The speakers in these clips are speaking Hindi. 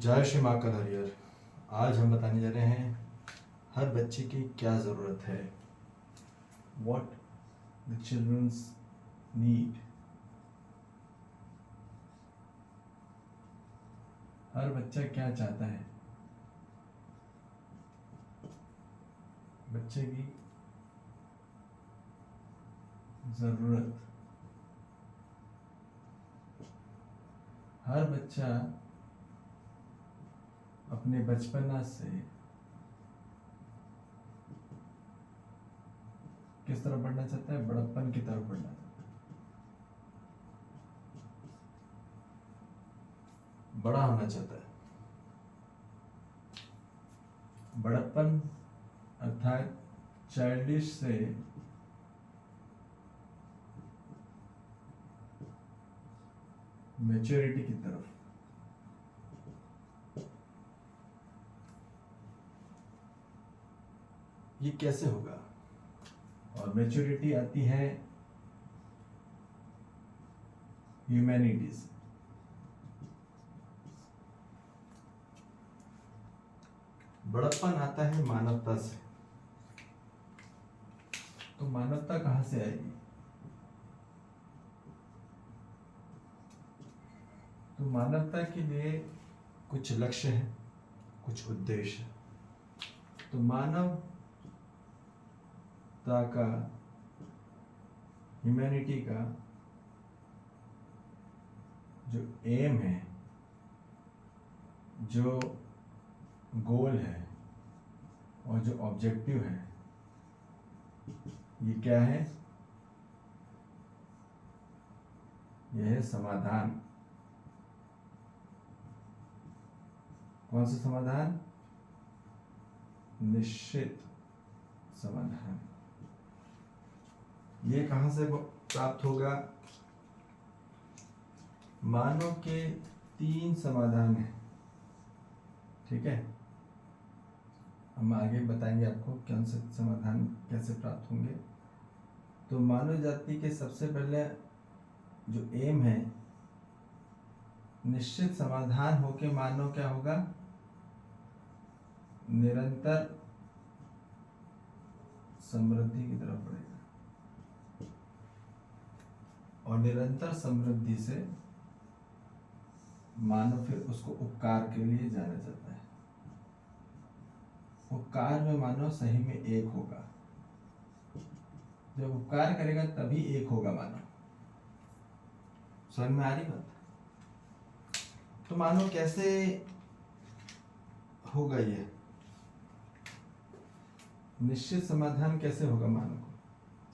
जय श्री माँ कल हरियर। आज हम बताने जा रहे हैं हर बच्चे की क्या ज़रूरत है। What the children's need। हर बच्चा क्या चाहता है, बच्चे की ज़रूरत। हर बच्चा अपने बचपना से किस तरफ बढ़ना चाहता है? बड़प्पन की तरफ बढ़ना चाहता है, बड़ा होना चाहता है। बड़प्पन अर्थात चाइल्डिश से मैच्योरिटी की तरफ। ये कैसे होगा? और मैच्योरिटी आती है ह्यूमैनिटी से। बड़प्पन आता है मानवता से। तो मानवता कहां से आएगी? तो मानवता के लिए कुछ लक्ष्य है, कुछ उद्देश्य है। तो मानवता का, ह्यूमैनिटी का जो एम है, जो गोल है और जो ऑब्जेक्टिव है, ये क्या है? यह है समाधान। कौन सा समाधान? निश्चित समाधान। ये कहां से प्राप्त होगा? मानव के 3 समाधान हैं, ठीक है। हम आगे बताएंगे आपको कौन से समाधान कैसे प्राप्त होंगे। तो मानव जाति के सबसे पहले जो एम है, निश्चित समाधान होके मानव क्या होगा? निरंतर समृद्धि की तरफ बढ़ेगा। और निरंतर समृद्धि से मानव फिर उसको उपकार के लिए जाना जाता है। उपकार में मानव सही में एक होगा। जब उपकार करेगा तभी एक होगा मानव। समझ में आ रही बात? तो मानव कैसे होगा? ये निश्चित समाधान कैसे होगा मानव को?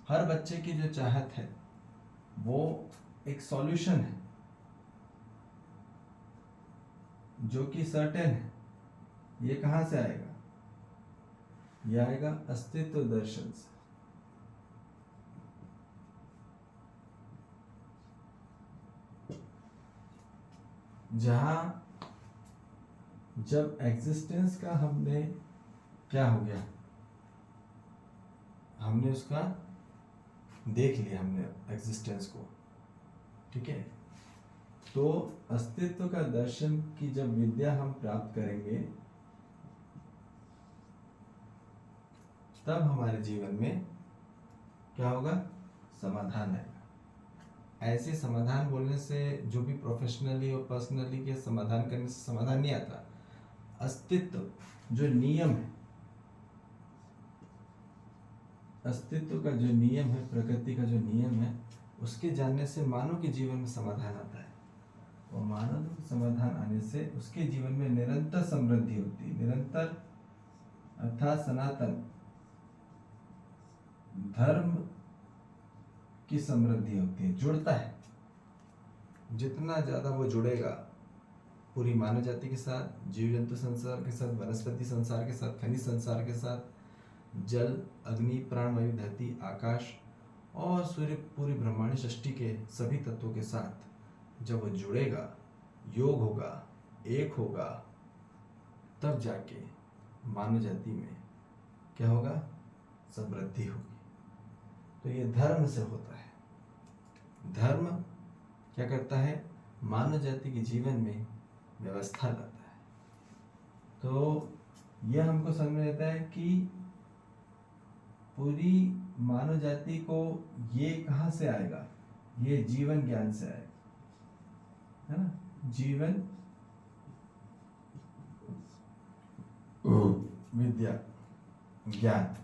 हर बच्चे की जो चाहत है वो एक सॉल्यूशन है जो कि सर्टेन है। ये कहां से आएगा? ये आएगा अस्तित्व दर्शन से। जहां जब एग्जिस्टेंस का हमने क्या हो गया, हमने उसका देख लिया, हमने एग्जिस्टेंस को, ठीक है। तो अस्तित्व का दर्शन की जब विद्या हम प्राप्त करेंगे तब हमारे जीवन में क्या होगा? समाधान आएगा। ऐसे समाधान बोलने से, जो भी प्रोफेशनली और पर्सनली के समाधान करने से समाधान नहीं आता। अस्तित्व जो नियम है, अस्तित्व का जो नियम है, प्रकृति का जो नियम है, उसके जानने से मानव के जीवन में समाधान आता है। और मानव समाधान आने से उसके जीवन में निरंतर समृद्धि होती है। निरंतर अर्थात सनातन धर्म की समृद्धि होती है। जुड़ता है, जितना ज्यादा वो जुड़ेगा पूरी मानव जाति के साथ, जीव जंतु संसार के साथ, वनस्पति संसार के साथ, खनिज संसार के साथ, जल, अग्नि, प्राण, वायु, धरती, आकाश और सूर्य, पूरी ब्रह्मांड सृष्टि के सभी तत्वों के साथ जब वो जुड़ेगा, योग होगा, एक होगा, तब जाके मानव जाति में क्या होगा? समृद्धि होगी। तो ये धर्म से होता है। धर्म क्या करता है? मानव जाति के जीवन में व्यवस्था लाता है। तो यह हमको समझ में आता है कि पूरी मानव जाति को ये कहाँ से आएगा, ये जीवन ज्ञान से आएगा, है ना। जीवन विद्या, ज्ञान,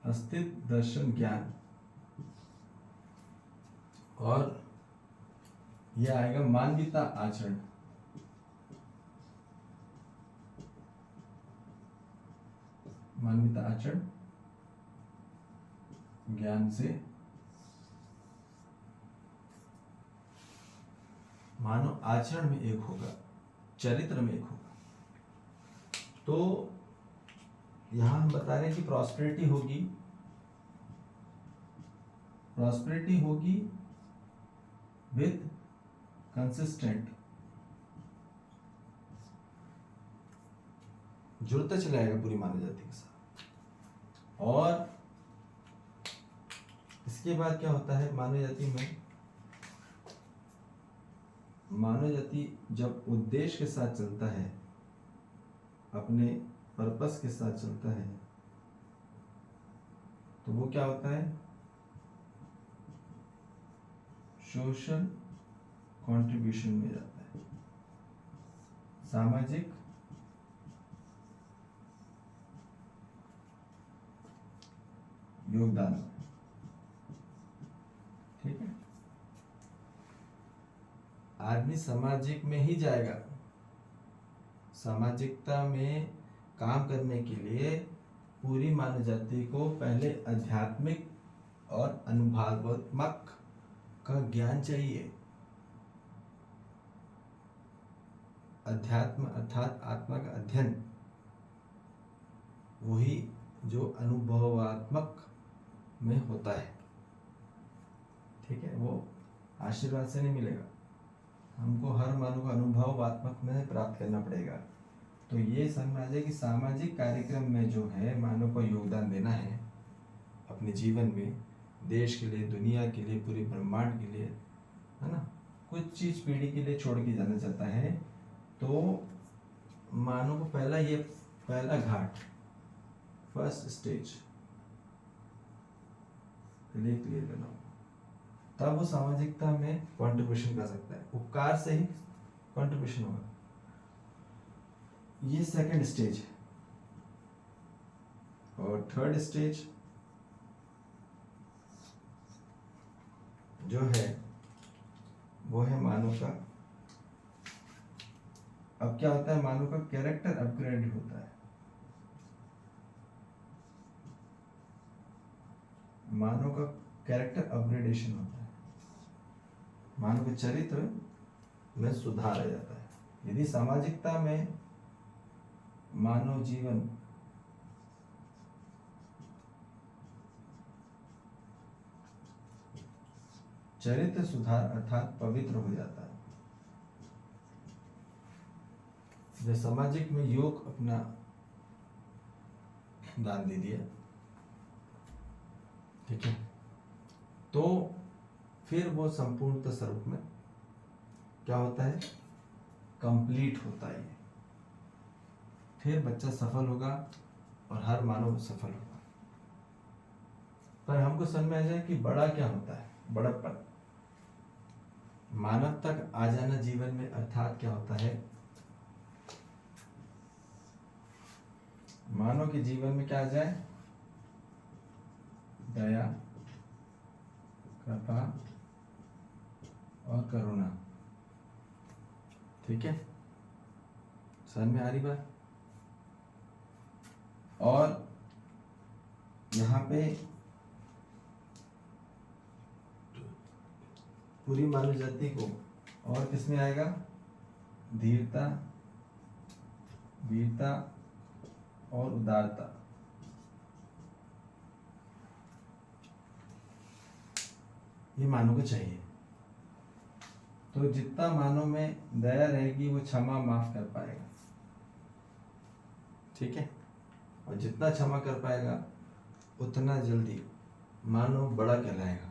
अस्तित्व दर्शन ज्ञान, और यह आएगा मानवीयता आचरण। मानवीयता आचरण ज्ञान से मानव आचरण में एक होगा, चरित्र में एक होगा। तो यहां हम बता रहे हैं कि प्रॉस्पेरिटी होगी विद कंसिस्टेंट, जुड़ता चला जाएगा पूरी मानव जाति के साथ। और इसके बाद क्या होता है, मानव जाति में, मानव जाति जब उद्देश्य के साथ चलता है, अपने पर्पस के साथ चलता है, तो वो क्या होता है, सोशल कंट्रीब्यूशन में जाता है, सामाजिक योगदान। ठीक है, आदमी सामाजिक में ही जाएगा। सामाजिकता में काम करने के लिए पूरी मानव जाति को पहले आध्यात्मिक और अनुभवात्मक का ज्ञान चाहिए। अध्यात्म अर्थात आत्मा का अध्ययन, वही जो अनुभवात्मक में होता है। ठीक है, वो आशीर्वाद से नहीं मिलेगा, हमको हर मानव को अनुभवात्मक में प्राप्त करना पड़ेगा। तो ये समझ कि सामाजिक कार्यक्रम में जो है मानव को योगदान देना है अपने जीवन में, देश के लिए, दुनिया के लिए, पूरे ब्रह्मांड के लिए, है ना, कुछ चीज पीढ़ी के लिए छोड़ के जाना चाहता है, तो मानव को पहला घाट, फर्स्ट स्टेज क्लियर करना होगा, तब वो सामाजिकता में कंट्रीब्यूशन कर सकता है। उपकार से ही कंट्रीब्यूशन होगा। ये सेकंड स्टेज है। और थर्ड स्टेज जो है वो है मानव का, अब क्या होता है, मानव का कैरेक्टर अपग्रेड होता है। मानव का कैरेक्टर अपग्रेडेशन होता है, मानव के चरित्र में सुधार आ जाता है। यदि सामाजिकता में मानव जीवन चरित्र सुधार अर्थात पवित्र हो जाता है, जब सामाजिक में योग अपना दान दे दिया, ठीक है, तो फिर वो संपूर्णता स्वरूप में क्या होता है, कंप्लीट होता है। फिर बच्चा सफल होगा और हर मानव सफल होगा। पर हमको समझ में आ जाए कि बड़ा क्या होता है, बड़प्पन, मानव तक आ जाना जीवन में, अर्थात क्या होता है, मानव के जीवन में क्या आ जाए, दया, कृपा और करुणा। ठीक है, समझ में आ रही बात। और यहाँ पे पूरी मानव जाति को और किसमें आएगा, धीरता, वीरता और उदारता। ये मानव को चाहिए। तो जितना मानव में दया रहेगी वो क्षमा माफ कर पाएगा। ठीक है, और जितना क्षमा कर पाएगा उतना जल्दी मानव बड़ा कहलाएगा।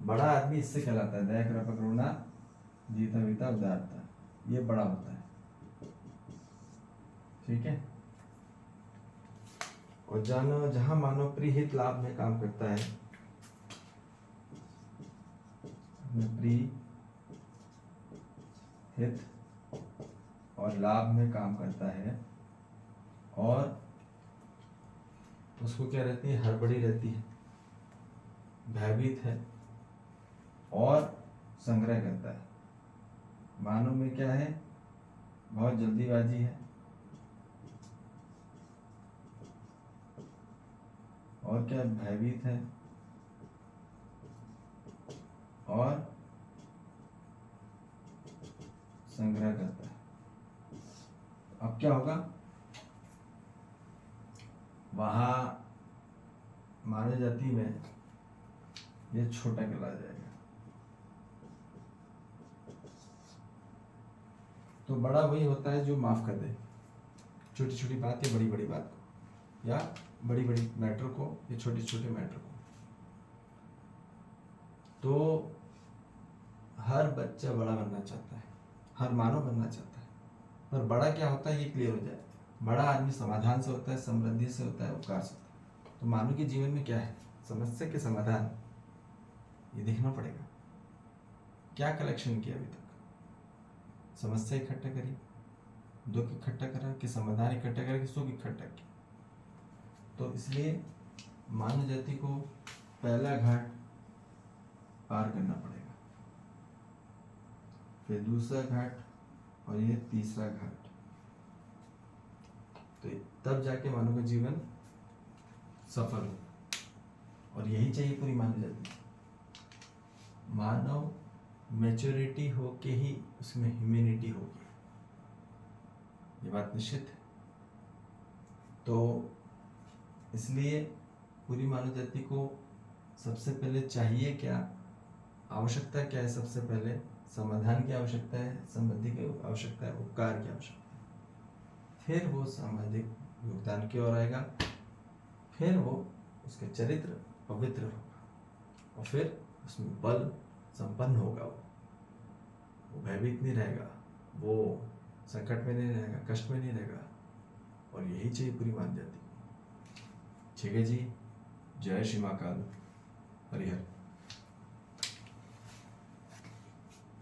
बड़ा आदमी इससे कहलाता है, दया, कृपा, करुणा, धीरता, वीरता, उदारता। ये बड़ा होता है, ठीक है। और जहां मानव प्रीहित लाभ में काम करता है, प्रीहित और लाभ में काम करता है, और उसको क्या रहती है, हड़बड़ी रहती है, भयभीत है और संग्रह करता है। मानव में क्या है, बहुत जल्दीबाजी है और क्या, भयभीत है और संग्रह करता है। अब क्या होगा, वहां मानव जाति में ये छोटा कहला जाएगा। तो बड़ा वही होता है जो माफ कर दे छोटी छोटी बात या बड़ी बड़ी बात को, या बड़ी बड़ी मैटर को या छोटे छोटे मैटर को। तो हर बच्चा बड़ा बनना चाहता है, हर मानव बनना चाहता है, पर बड़ा क्या होता है ये क्लियर हो जाए। बड़ा आदमी समाधान से होता है, समृद्धि से होता है, उपकार से होता है। तो मानव के जीवन में क्या है, समस्या के समाधान, ये देखना पड़ेगा। क्या कलेक्शन किया अभी तक, समस्या इकट्ठा करी, दुख इकट्ठा करा कि समाधान इकट्ठा करा कि सुख इकट्ठा किया। तो इसलिए मानव जाति को पहला घाट पार करना पड़ेगा, फिर दूसरा घाट और ये तीसरा घाट। तो तब जाके मानव का जीवन सफल हो, और यही चाहिए पूरी मानव जाति। मानव मैच्योरिटी हो के ही उसमें ह्यूमैनिटी होगी, ये बात निश्चित है। तो इसलिए पूरी मानव जाति को सबसे पहले चाहिए क्या, आवश्यकता क्या है, सबसे पहले समाधान की आवश्यकता है, समृद्धि की आवश्यकता है, उपकार की आवश्यकता है। फिर वो सामाजिक योगदान की ओर आएगा, फिर वो उसका चरित्र पवित्र होगा, और फिर उसमें बल संपन्न होगा। वो भयभीत नहीं रहेगा, वो संकट में नहीं रहेगा, कष्ट में नहीं रहेगा, और यही चाहिए पूरी मानव जाति को। ठीक है जी, जय श्री महाकाल, हरिहर।